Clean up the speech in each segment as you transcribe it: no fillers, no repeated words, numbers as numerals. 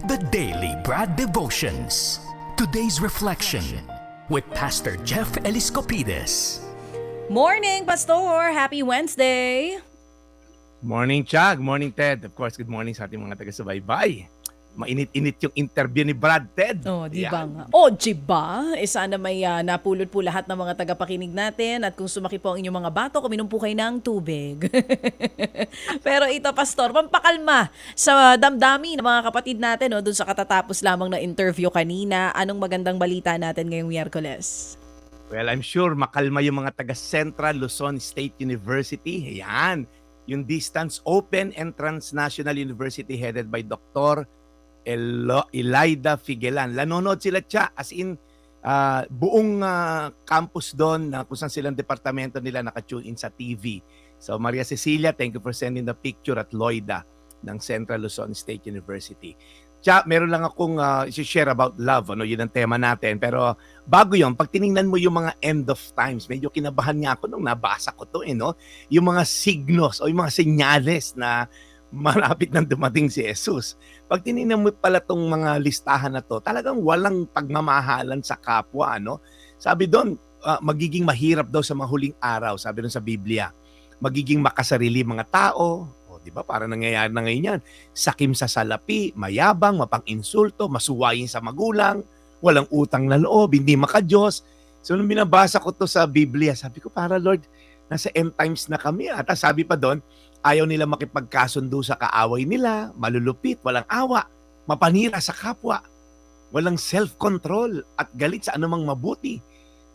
The Daily Brad Devotions. Today's reflection with Pastor Jeff Eliscopides. Morning, Pastor! Happy Wednesday! Morning, Chag. Morning, Ted. Of course, good morning sa ating mga taga-subaybay. Mainit-init yung interview ni Brad, Ted. Oh, di ba Ayan. nga? Oh, di ba? Sana may napulot po lahat ng mga tagapakinig natin at kung sumaki po ang inyong mga bato, kuminom po kayo ng tubig. Pero ito, Pastor, pampakalma sa damdamin ng mga kapatid natin dun sa katatapos lamang na interview kanina. Anong magandang balita natin ngayong Miyerkules? Well, I'm sure makalma yung mga taga-Central Luzon State University. Ayan. Yung Distance Open and Transnational University headed by Dr. Elida Figuelan. Nanonood sila as in buong campus doon na kung saan silang departamento nila nakatune in sa TV. So Maria Cecilia, thank you for sending the picture at Loida ng Central Luzon State University. Meron lang akong i-share about love. Yun ang tema natin. Pero bago yun, pag tiningnan mo yung mga end of times, medyo kinabahan nga ako nung nabasa ko to. Yung mga signos o yung mga senyales na malapit nang dumating si Jesus. Pag tinignan mo pala tong mga listahan na to, talagang walang pagmamahalan sa kapwa. Sabi doon, magiging mahirap daw sa mahuling araw. Sabi doon sa Biblia, magiging makasarili mga tao. Di ba? Para nangyayari na ngayon yan. Sakim sa salapi, mayabang, mapang-insulto, masuwayin sa magulang, walang utang na loob, hindi makadiyos. So nung binabasa ko to sa Biblia, sabi ko, para Lord, nasa end times na kami. At sabi pa doon, ayaw nila makipagkasundo sa kaaway nila, malulupit, walang awa, mapanira sa kapwa, walang self-control at galit sa anumang mabuti.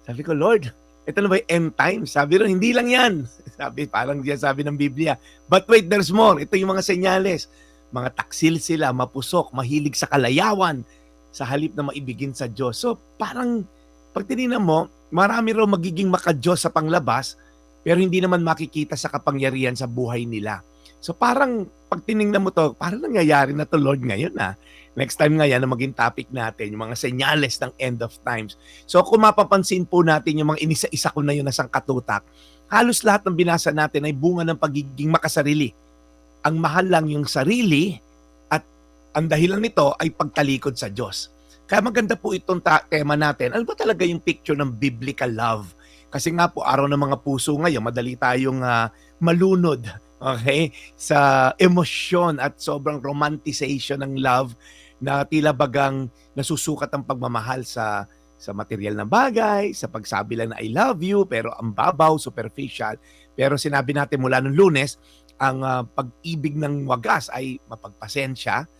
Sabi ko, Lord, ito na ba yung end times? Sabi rin, hindi lang yan. Sabi, parang diyan sabi ng Biblia. But wait, there's more. Ito yung mga senyales. Mga taksil sila, mapusok, mahilig sa kalayawan, sa halip na maibigin sa Diyos. So parang, pag tinignan mo, marami raw magiging makadiyos sa panglabas, pero hindi naman makikita sa kapangyarihan sa buhay nila. So parang pag tinignan mo to, parang nangyayari na to Lord ngayon . Next time nga yan na maging topic natin, yung mga senyales ng end of times. So kung mapapansin po natin yung mga inisa-isa ko na yun na sangkatutak, halos lahat ng binasa natin ay bunga ng pagiging makasarili. Ang mahal lang yung sarili at ang dahilan nito ay pagtalikod sa Diyos. Kaya maganda po itong tema natin. Ano ba talaga yung picture ng biblical love? Kasi nga po, araw ng mga puso ngayon, madali tayong malunod, okay, sa emosyon at sobrang romanticization ng love na tila bagang nasusukat ang pagmamahal sa material na bagay, sa pagsabi lang na I love you, pero ang babaw, superficial. Pero sinabi natin mula nung Lunes, ang pag-ibig ng wagas ay mapagpasensya,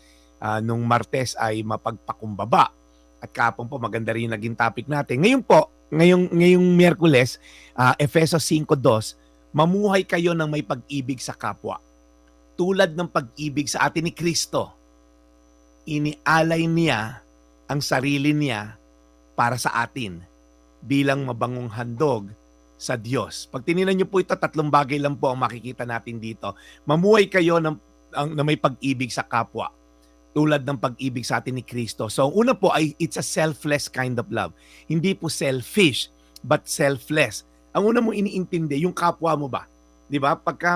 nung Martes ay mapagpakumbaba. At kahapon po, maganda rin naging topic natin. Ngayon po, ngayong Miyerkules, Efesos 5:2, mamuhay kayo ng may pag-ibig sa kapwa. Tulad ng pag-ibig sa atin ni Kristo, inialay niya ang sarili niya para sa atin bilang mabangong handog sa Diyos. Pag tinignan niyo po ito, 3 bagay lang po ang makikita natin dito. Mamuhay kayo ng may pag-ibig sa kapwa. Tulad ng pag-ibig sa atin ni Kristo. So, una po ay it's a selfless kind of love. Hindi po selfish, but selfless. Ang una mong iniintindi, yung kapwa mo ba? Di ba? Pagka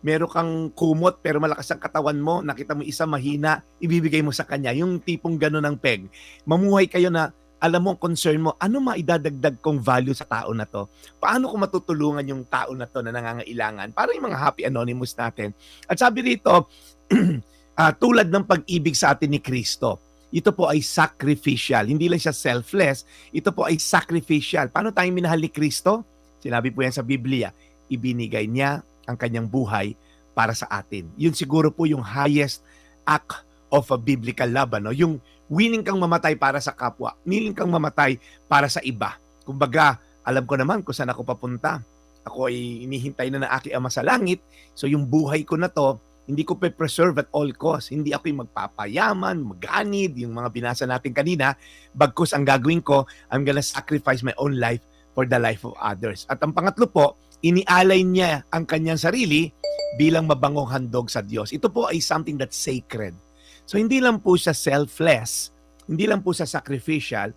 meron kang kumot pero malakas ang katawan mo, nakita mo isa mahina, ibibigay mo sa kanya. Yung tipong gano'n ng peg. Mamuhay kayo na alam mo ang concern mo, ano maidadagdag kong value sa tao na to? Paano ko matutulungan yung tao na to na nangangailangan? Para yung mga happy anonymous natin. At sabi dito, tulad ng pag-ibig sa atin ni Kristo. Ito po ay sacrificial. Hindi lang siya selfless. Ito po ay sacrificial. Paano tayong minahal ni Kristo? Sinabi po yan sa Biblia. Ibinigay niya ang kanyang buhay para sa atin. Yun siguro po yung highest act of a biblical love. Yung willing kang mamatay para sa kapwa. Willing kang mamatay para sa iba. Kumbaga, alam ko naman kung saan ako papunta. Ako ay inihintay na ng aking Ama sa langit. So yung buhay ko na to, hindi ko pe-preserve at all costs. Hindi ako yung magpapayaman, maganid, yung mga binasa natin kanina. Bagkus ang gagawin ko, I'm gonna sacrifice my own life for the life of others. At ang pangatlo po, inialay niya ang kanyang sarili bilang mabangong handog sa Diyos. Ito po ay something that's sacred. So hindi lang po siya selfless, hindi lang po siya sacrificial.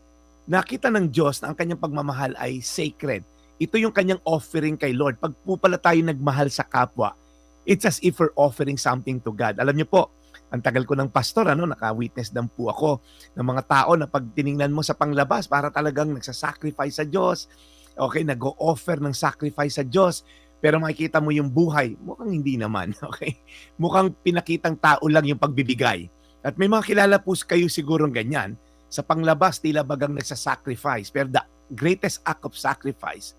Nakita ng Diyos na ang kanyang pagmamahal ay sacred. Ito yung kanyang offering kay Lord. Pag po pala tayo nagmahal sa kapwa, it's as if we're offering something to God. Alam niyo po, ang tagal ko ng pastor, naka-witness din po ako ng mga tao na pag tiningnan mo sa panglabas, para talagang nagsasacrifice sa Diyos, okay, nag-o-offer ng sacrifice sa Diyos, pero makikita mo yung buhay, mukhang hindi naman, okay? Mukhang pinakitang tao lang yung pagbibigay. At may mga kilala po kayo sigurong ganyan, sa panglabas, tila bagang nagsasacrifice, pero the greatest act of sacrifice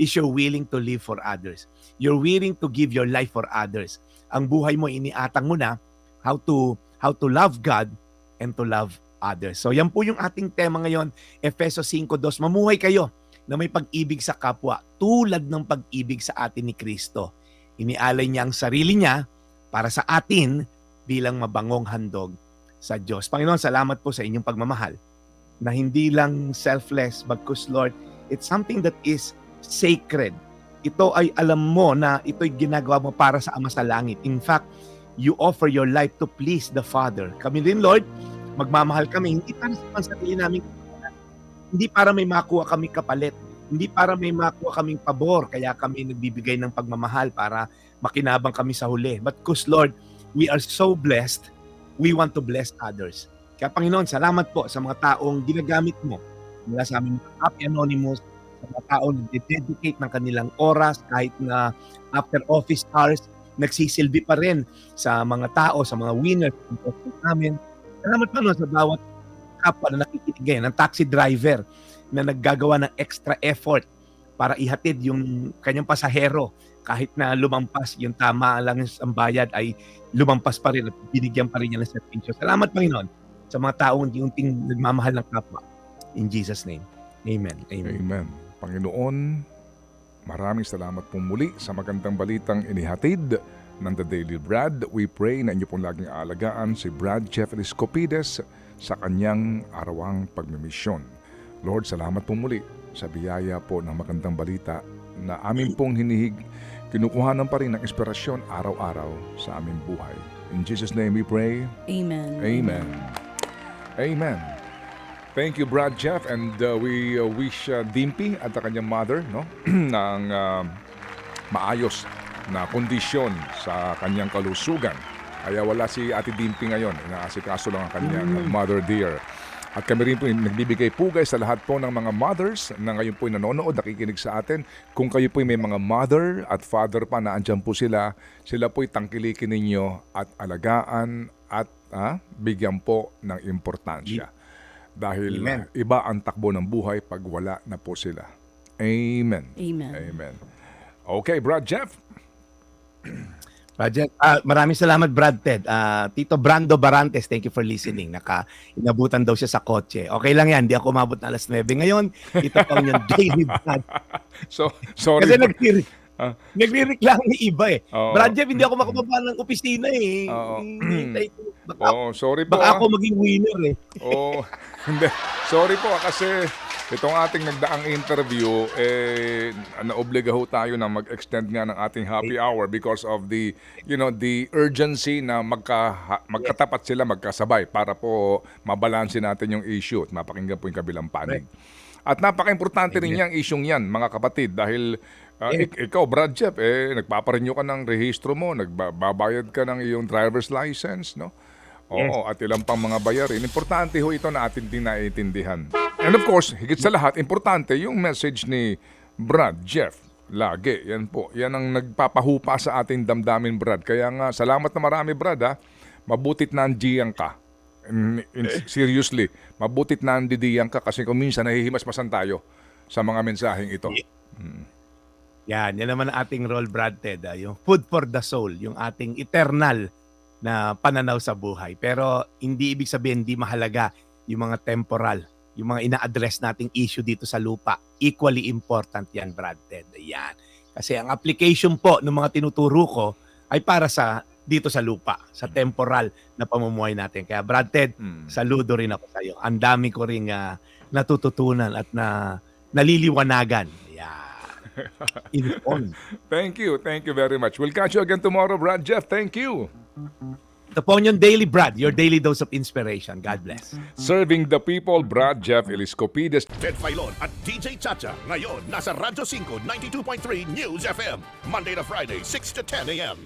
is you're willing to live for others. You're willing to give your life for others. Ang buhay mo, iniatang mo na how to love God and to love others. So yan po yung ating tema ngayon, Efeso 5:2. Mamuhay kayo na may pag-ibig sa kapwa, tulad ng pag-ibig sa atin ni Kristo. Inialay niya ang sarili niya para sa atin bilang mabangong handog sa Diyos. Panginoon, salamat po sa inyong pagmamahal na hindi lang selfless, bagkus Lord, it's something that is sacred. Ito ay alam mo na ito'y ginagawa mo para sa Ama sa Langit. In fact, you offer your life to please the Father. Kami din, Lord, magmamahal kami, hindi para sa pansarili namin, hindi para may makuha kami kapalit, hindi para may makuha kaming pabor, kaya kami nagbibigay ng pagmamahal para makinabang kami sa huli. But because, Lord, we are so blessed, we want to bless others. Kaya Panginoon, salamat po sa mga taong ginagamit mo mula sa aming Happy Anonymous, sa mga taong nag-dedicate ng kanilang oras kahit na after office hours, nagsisilbi pa rin sa mga tao, sa mga winners namin. Salamat pa sa bawat kapwa na nakikinig ngayon, ng taxi driver na naggagawa ng extra effort para ihatid yung kanyang pasahero kahit na lumampas, yung tama lang ang bayad ay lumampas pa rin at binigyan pa rin niya ng servisyo. Salamat Panginoon sa mga taong unting nagmamahal ng kapwa. In Jesus' name. Amen. Amen. Amen. Panginoon, maraming salamat po muli sa magandang balitang inihatid ng The Daily Brad. We pray na inyo pong laging aalagaan si Brad Jeff Eliscopides sa kanyang arawang pagmimisyon. Lord, salamat po muli sa biyaya po ng magandang balita na amin pong kinukuhanan pa rin ng inspirasyon araw-araw sa aming buhay. In Jesus' name we pray. Amen. Amen. Amen. Thank you, Brad Jeff, and we wish Dimpy at the kanyang mother ng maayos na kondisyon sa kanyang kalusugan. Kaya wala si Ate Dimpy ngayon, inaasikaso lang ang kanyang mother dear. At kami rin po nagbibigay pugay sa lahat po ng mga mothers na ngayon po nanonood, nakikinig sa atin. Kung kayo po may mga mother at father pa na andyan po sila po'y tangkilikin ninyo at alagaan at bigyan po ng importansya. Dahil iba ang takbo ng buhay pag wala na po sila. Amen. Amen. Amen. Okay, Brad Jeff. Brad, maraming salamat Brad Ted. Tito Brando Barantes, thank you for listening. Inabutan daw siya sa kotse. Okay lang yan, di ako umabot na alas 9 ngayon. Ito pa yung Daily Brad. So, sorry. Kasi nagre-reklamo yung iba eh. Oo. Brad Jeff, hindi ako makababa ng opisina eh. Oo. Hintay ko. Sorry po. Baka ako maging winner eh. Hindi. Sorry po kasi itong ating nagdaang interview, naobliga ho tayo na mag-extend nga ng ating happy hour because of the urgency na magkatapat sila, magkasabay para po mabalansin natin yung issue at mapakinggan po yung kabilang panig. At napaka-importante rin yung isyong yan, mga kapatid, dahil ikaw, Brad Jeff, nagpaparenew ka ng rehistro mo, nagbabayad ka ng iyong driver's license, no? Oo, at ilang pang mga bayarin. Importante ho ito na atin din naiintindihan. And of course, higit sa lahat, importante yung message ni Brad Jeff. Lagi, yan po. Yan ang nagpapahupa sa ating damdamin, Brad. Kaya nga, salamat na marami, Brad, ha? Mabutit na andiyan ka. Seriously, mabutit na andiyan ka kasi kung minsan nahihimasmasan tayo sa mga mensaheng ito. Yan naman ang ating role, Brad Ted. Yung food for the soul, yung ating eternal na pananaw sa buhay. Pero hindi ibig sabihin hindi mahalaga yung mga temporal, yung mga ina-address nating issue dito sa lupa. Equally important yan, Brad Ted. Yan. Kasi ang application po ng mga tinuturo ko ay para sa dito sa lupa, sa temporal na pamumuhay natin. Kaya Brad Ted, saludo rin ako sa iyo. Ang dami ko ring natututunan at naliliwanagan. Informed. Thank you very much. We'll catch you again tomorrow, Brad Jeff. Thank you. Ito po yung Daily Brad, your daily dose of inspiration. God bless. Serving the people, Brad Jeff Eliscopides. Ted Filon at DJ Chacha. Ngayon, nasa Radyo 5, 92.3 News FM. Monday to Friday, 6 to 10 a.m.